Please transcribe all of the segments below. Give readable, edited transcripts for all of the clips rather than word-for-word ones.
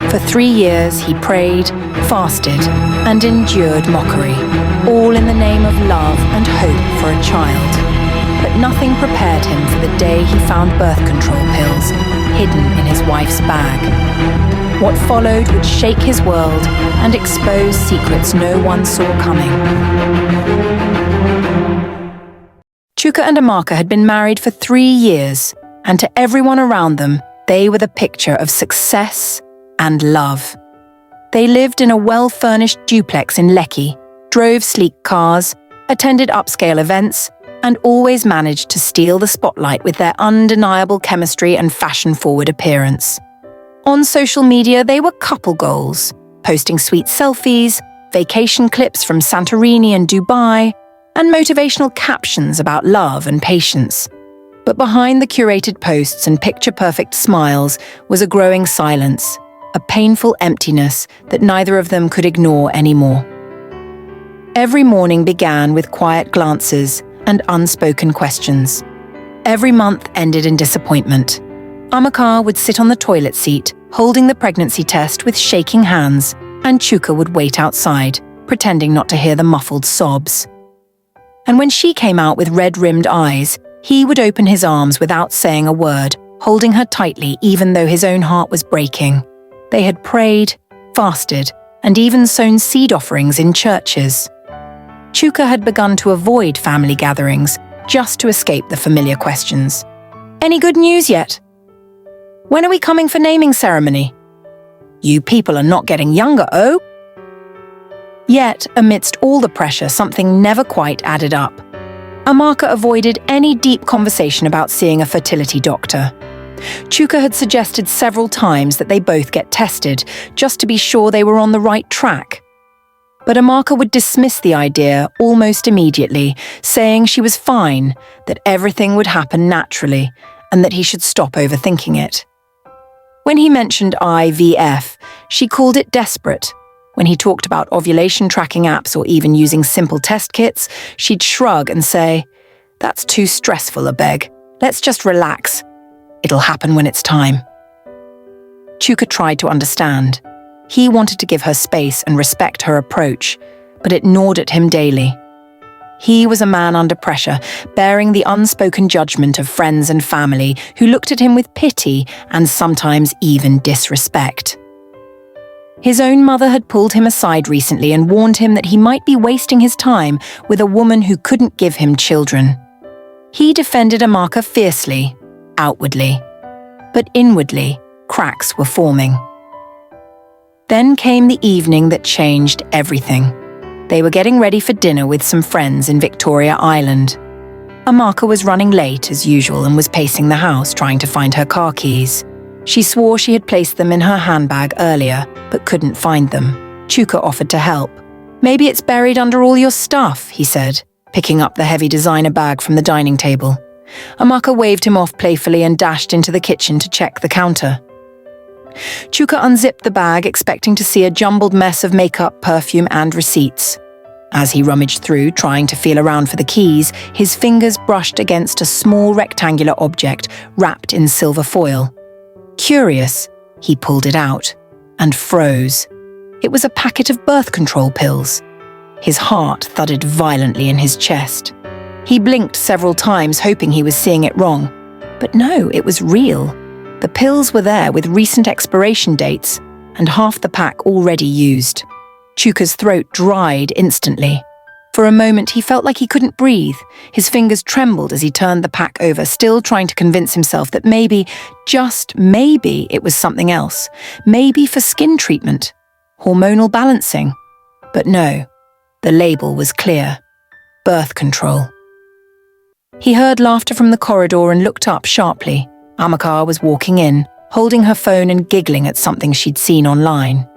For 3 years, he prayed, fasted, and endured mockery, all in the name of love and hope for a child. But nothing prepared him for the day he found birth control pills hidden in his wife's bag. What followed would shake his world and expose secrets no one saw coming. Chuka and Amaka had been married for 3 years, and to everyone around them, they were the picture of success and love. They lived in a well-furnished duplex in Lekki, drove sleek cars, attended upscale events, and always managed to steal the spotlight with their undeniable chemistry and fashion-forward appearance. On social media, they were couple goals, posting sweet selfies, vacation clips from Santorini and Dubai, and motivational captions about love and patience. But behind the curated posts and picture-perfect smiles was a growing silence, a painful emptiness that neither of them could ignore anymore. Every morning began with quiet glances and unspoken questions. Every month ended in disappointment. Amaka would sit on the toilet seat, holding the pregnancy test with shaking hands, and Chuka would wait outside, pretending not to hear the muffled sobs. And when she came out with red-rimmed eyes, he would open his arms without saying a word, holding her tightly even though his own heart was breaking. They had prayed, fasted, and even sown seed offerings in churches. Chuka had begun to avoid family gatherings just to escape the familiar questions. "Any good news yet? When are we coming for naming ceremony? You people are not getting younger, oh?" Yet, amidst all the pressure, something never quite added up. Amaka avoided any deep conversation about seeing a fertility doctor. Chuka had suggested several times that they both get tested, just to be sure they were on the right track. But Amaka would dismiss the idea almost immediately, saying she was fine, that everything would happen naturally, and that he should stop overthinking it. When he mentioned IVF, she called it desperate. When he talked about ovulation tracking apps or even using simple test kits, she'd shrug and say, "That's too stressful, Abeg. Let's just relax. It'll happen when it's time." Chuka tried to understand. He wanted to give her space and respect her approach, but it gnawed at him daily. He was a man under pressure, bearing the unspoken judgment of friends and family who looked at him with pity and sometimes even disrespect. His own mother had pulled him aside recently and warned him that he might be wasting his time with a woman who couldn't give him children. He defended Amaka fiercely, outwardly, but inwardly, cracks were forming. Then came the evening that changed everything. They were getting ready for dinner with some friends in Victoria Island. Amaka was running late as usual and was pacing the house trying to find her car keys. She swore she had placed them in her handbag earlier, but couldn't find them. Chuka offered to help. "Maybe it's buried under all your stuff," he said, picking up the heavy designer bag from the dining table. Amaka waved him off playfully and dashed into the kitchen to check the counter. Chuka unzipped the bag, expecting to see a jumbled mess of makeup, perfume, and receipts. As he rummaged through, trying to feel around for the keys, his fingers brushed against a small rectangular object wrapped in silver foil. Curious, he pulled it out and froze. It was a packet of birth control pills. His heart thudded violently in his chest. He blinked several times, hoping he was seeing it wrong. But no, it was real. The pills were there with recent expiration dates, and half the pack already used. Chuka's throat dried instantly. For a moment, he felt like he couldn't breathe. His fingers trembled as he turned the pack over, still trying to convince himself that maybe, just maybe, it was something else. Maybe for skin treatment, hormonal balancing. But no, the label was clear. Birth control. He heard laughter from the corridor and looked up sharply. Amaka was walking in, holding her phone and giggling at something she'd seen online.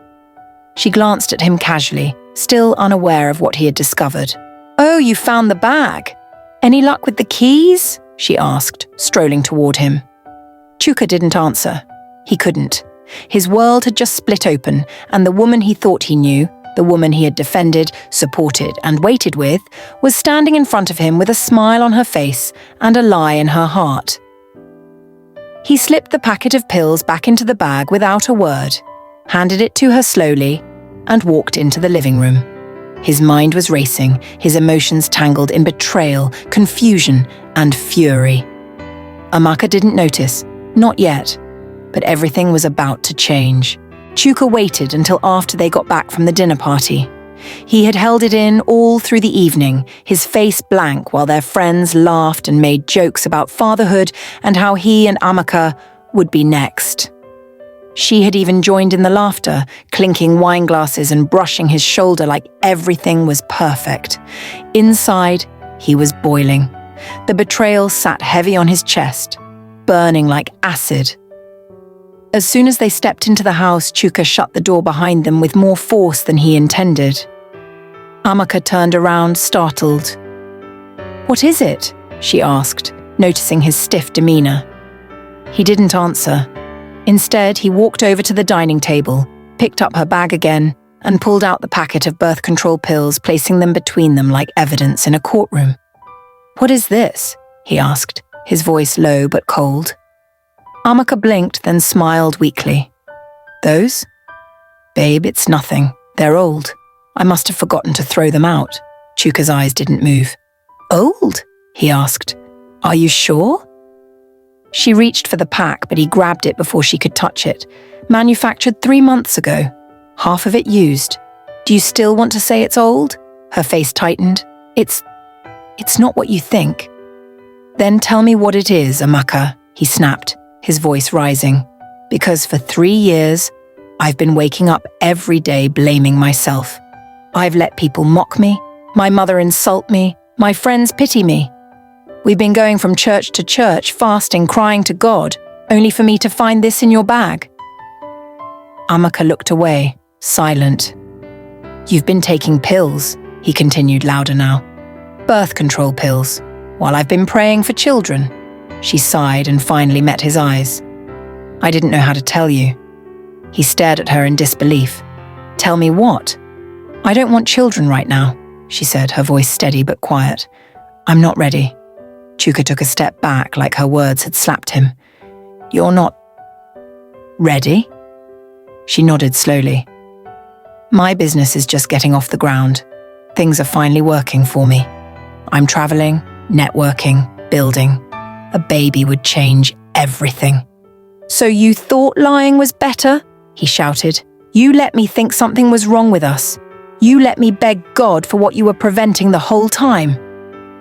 She glanced at him casually, still unaware of what he had discovered. "Oh, you found the bag. Any luck with the keys?" she asked, strolling toward him. Chuka didn't answer. He couldn't. His world had just split open, and the woman he thought he knew, the woman he had defended, supported, and waited with, was standing in front of him with a smile on her face and a lie in her heart. He slipped the packet of pills back into the bag without a word. handed it to her slowly, and walked into the living room. His mind was racing, his emotions tangled in betrayal, confusion, and fury. Amaka didn't notice, not yet, but everything was about to change. Chuka waited until after they got back from the dinner party. He had held it in all through the evening, his face blank while their friends laughed and made jokes about fatherhood and how he and Amaka would be next. She had even joined in the laughter, clinking wine glasses and brushing his shoulder like everything was perfect. Inside, he was boiling. The betrayal sat heavy on his chest, burning like acid. As soon as they stepped into the house, Chuka shut the door behind them with more force than he intended. Amaka turned around, startled. "What is it?" she asked, noticing his stiff demeanor. He didn't answer. Instead, he walked over to the dining table, picked up her bag again, and pulled out the packet of birth control pills, placing them between them like evidence in a courtroom. "What is this?" he asked, his voice low but cold. Amaka blinked, then smiled weakly. "Those? Babe, it's nothing. They're old. I must have forgotten to throw them out." Chuka's eyes didn't move. "Old?" he asked. "Are you sure?" She reached for the pack, but he grabbed it before she could touch it. "Manufactured 3 months ago. Half of it used. Do you still want to say it's old?" Her face tightened. It's not what you think." "Then tell me what it is, Amaka," he snapped, his voice rising. "Because for 3 years, I've been waking up every day blaming myself. I've let people mock me, my mother insult me, my friends pity me. We've been going from church to church, fasting, crying to God, only for me to find this in your bag." Amaka looked away, silent. "You've been taking pills," he continued louder now. "Birth control pills, while I've been praying for children." She sighed and finally met his eyes. "I didn't know how to tell you." He stared at her in disbelief. "Tell me what?" "I don't want children right now," she said, her voice steady but quiet. "I'm not ready." Chuka took a step back like her words had slapped him. "You're not ready?" She nodded slowly. "My business is just getting off the ground. Things are finally working for me. I'm traveling, networking, building. A baby would change everything." "So you thought lying was better?" he shouted. "You let me think something was wrong with us. You let me beg God for what you were preventing the whole time."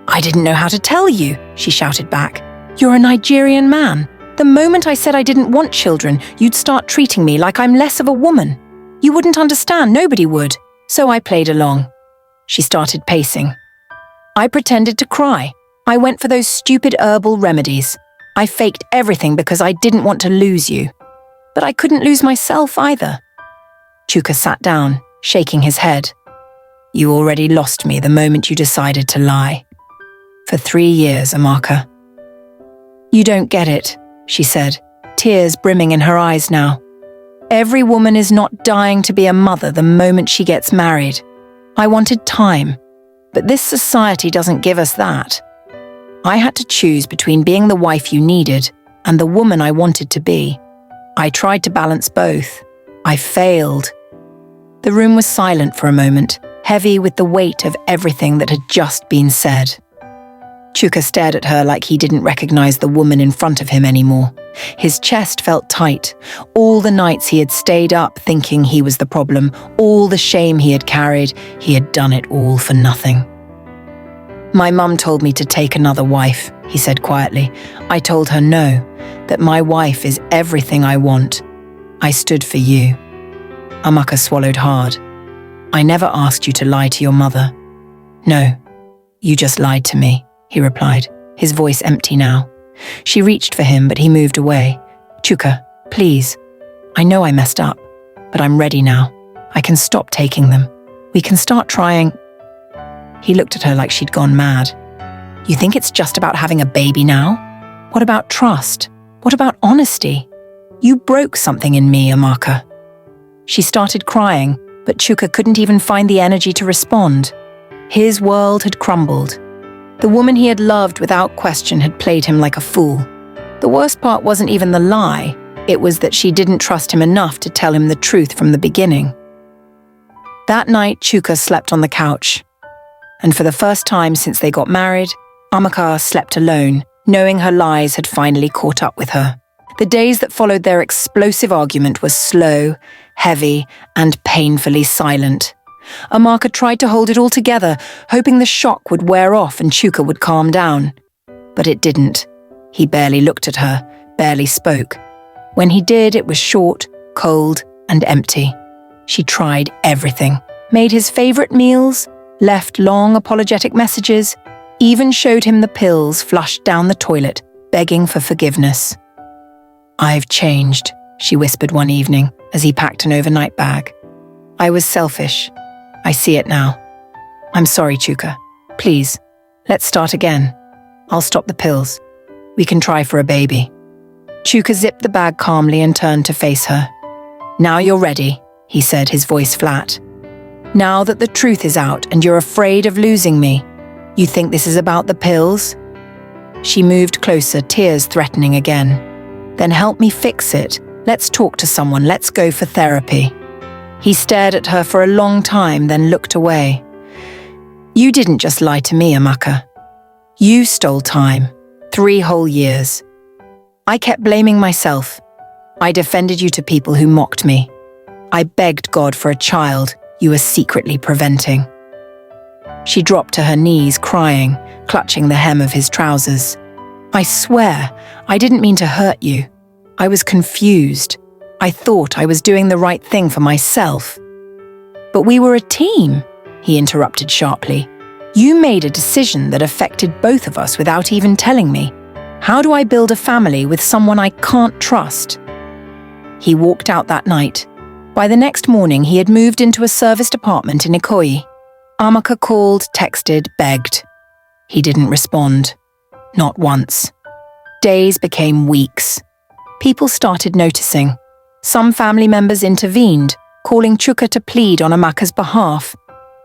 "I didn't know how to tell you," she shouted back. "You're a Nigerian man. The moment I said I didn't want children, you'd start treating me like I'm less of a woman. You wouldn't understand, nobody would. So I played along." She started pacing. "I pretended to cry. I went for those stupid herbal remedies. I faked everything because I didn't want to lose you. But I couldn't lose myself either." Chuka sat down, shaking his head. "You already lost me the moment you decided to lie. For 3 years, Amaka." "You don't get it," she said, tears brimming in her eyes now. "Every woman is not dying to be a mother the moment she gets married. I wanted time, but this society doesn't give us that. I had to choose between being the wife you needed and the woman I wanted to be. I tried to balance both. I failed." The room was silent for a moment, heavy with the weight of everything that had just been said. Chuka stared at her like he didn't recognize the woman in front of him anymore. His chest felt tight. All the nights he had stayed up thinking he was the problem, all the shame he had carried, he had done it all for nothing. "My mum told me to take another wife," he said quietly. "I told her no, that my wife is everything I want. I stood for you." Amaka swallowed hard. "I never asked you to lie to your mother." "No, you just lied to me," he replied, his voice empty now. She reached for him, but he moved away. "Chuka, please. I know I messed up, but I'm ready now. I can stop taking them. We can start trying." He looked at her like she'd gone mad. "You think it's just about having a baby now? What about trust? What about honesty? You broke something in me, Amaka." She started crying, but Chuka couldn't even find the energy to respond. His world had crumbled. The woman he had loved without question had played him like a fool. The worst part wasn't even the lie, It was that she didn't trust him enough to tell him the truth from the beginning. That night, Chuka slept on the couch. And for the first time since they got married, Amaka slept alone, knowing her lies had finally caught up with her. The days that followed their explosive argument were slow, heavy, and painfully silent. Amaka tried to hold it all together, hoping the shock would wear off and Chuka would calm down. But it didn't. He barely looked at her, barely spoke. When he did, it was short, cold, and empty. She tried everything. Made his favorite meals, left long apologetic messages, even showed him the pills flushed down the toilet, begging for forgiveness. "I've changed," she whispered one evening as he packed an overnight bag. "I was selfish. I see it now. I'm sorry, Chuka. Please, let's start again. I'll stop the pills. We can try for a baby." Chuka zipped the bag calmly and turned to face her. "Now you're ready," he said, his voice flat. "Now that the truth is out and you're afraid of losing me, you think this is about the pills?" She moved closer, tears threatening again. "Then help me fix it. Let's talk to someone. Let's go for therapy." He stared at her for a long time, then looked away. "You didn't just lie to me, Amaka. You stole time. 3 whole years. I kept blaming myself. I defended you to people who mocked me. I begged God for a child you were secretly preventing." She dropped to her knees, crying, clutching the hem of his trousers. "I swear, I didn't mean to hurt you. I was confused. I thought I was doing the right thing for myself." "But we were a team," he interrupted sharply. "You made a decision that affected both of us without even telling me. How do I build a family with someone I can't trust?" He walked out that night. By the next morning, he had moved into a serviced apartment in Ikoyi. Amaka called, texted, begged. He didn't respond. Not once. Days became weeks. People started noticing. Some family members intervened, calling Chuka to plead on Amaka's behalf.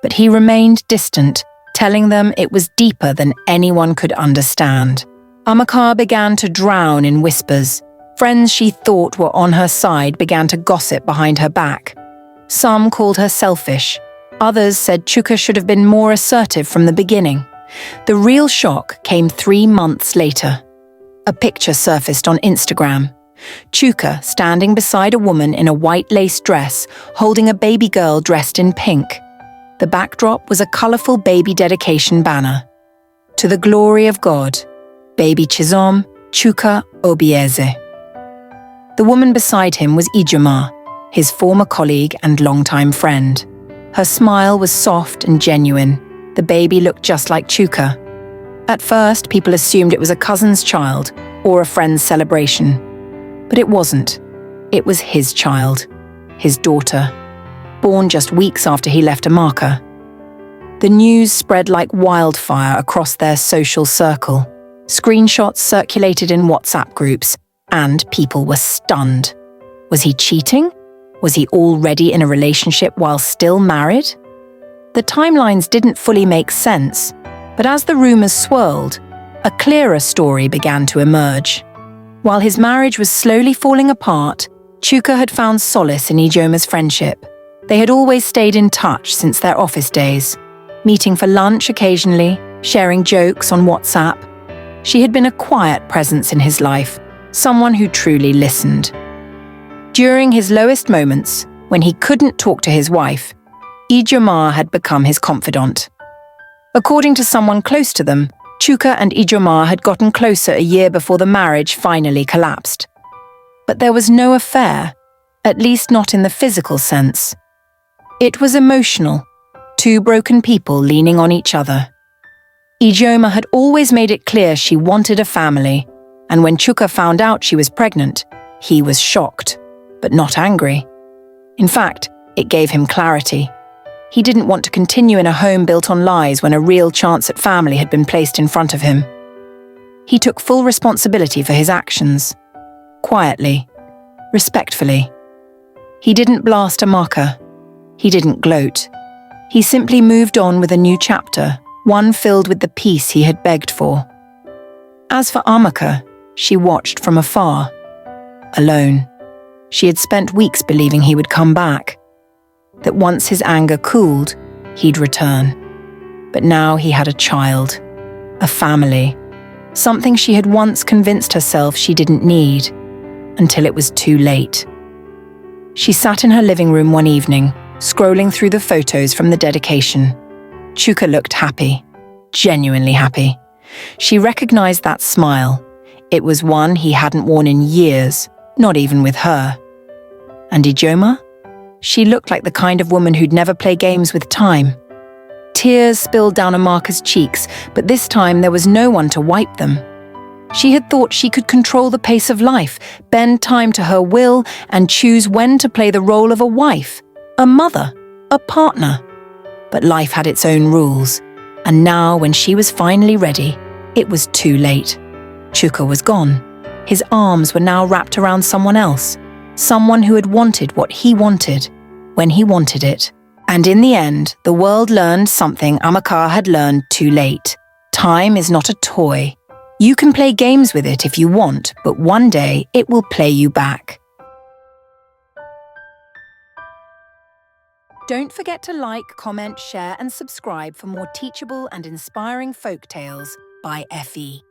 But he remained distant, telling them it was deeper than anyone could understand. Amaka began to drown in whispers. Friends she thought were on her side began to gossip behind her back. Some called her selfish. Others said Chuka should have been more assertive from the beginning. The real shock came 3 months later. A picture surfaced on Instagram. Chuka standing beside a woman in a white lace dress, holding a baby girl dressed in pink. The backdrop was a colourful baby dedication banner. "To the glory of God, Baby Chizom, Chuka Obieze." The woman beside him was Ijoma, his former colleague and longtime friend. Her smile was soft and genuine. The baby looked just like Chuka. At first, people assumed it was a cousin's child or a friend's celebration. But it wasn't. It was his child, his daughter, born just weeks after he left Amaka. The news spread like wildfire across their social circle. Screenshots circulated in WhatsApp groups, and people were stunned. Was he cheating? Was he already in a relationship while still married? The timelines didn't fully make sense, but as the rumors swirled, a clearer story began to emerge. While his marriage was slowly falling apart, Chuka had found solace in Ijoma's friendship. They had always stayed in touch since their office days, meeting for lunch occasionally, sharing jokes on WhatsApp. She had been a quiet presence in his life, someone who truly listened. During his lowest moments, when he couldn't talk to his wife, Ijoma had become his confidant. According to someone close to them, Chuka and Ijoma had gotten closer a year before the marriage finally collapsed. But there was no affair, at least not in the physical sense. It was emotional, 2 broken people leaning on each other. Ijoma had always made it clear she wanted a family, and when Chuka found out she was pregnant, he was shocked, but not angry. In fact, it gave him clarity. He didn't want to continue in a home built on lies when a real chance at family had been placed in front of him. He took full responsibility for his actions. Quietly, respectfully. He didn't blast Amaka. He didn't gloat. He simply moved on with a new chapter, one filled with the peace he had begged for. As for Amaka, she watched from afar, alone. She had spent weeks believing he would come back, that once his anger cooled, he'd return. But now he had a child, a family, something she had once convinced herself she didn't need, until it was too late. She sat in her living room one evening, scrolling through the photos from the dedication. Chuka looked happy, genuinely happy. She recognized that smile. It was one he hadn't worn in years, not even with her. And Ijoma? She looked like the kind of woman who'd never play games with time. Tears spilled down Amaka's cheeks, but this time there was no one to wipe them. She had thought she could control the pace of life, bend time to her will, and choose when to play the role of a wife, a mother, a partner. But life had its own rules, and now when she was finally ready, it was too late. Chuka was gone. His arms were now wrapped around someone else, someone who had wanted what he wanted, when he wanted it. And in the end, the world learned something Amaka had learned too late. Time is not a toy. You can play games with it if you want, but one day it will play you back. Don't forget to like, comment, share and subscribe for more teachable and inspiring folk tales by FE.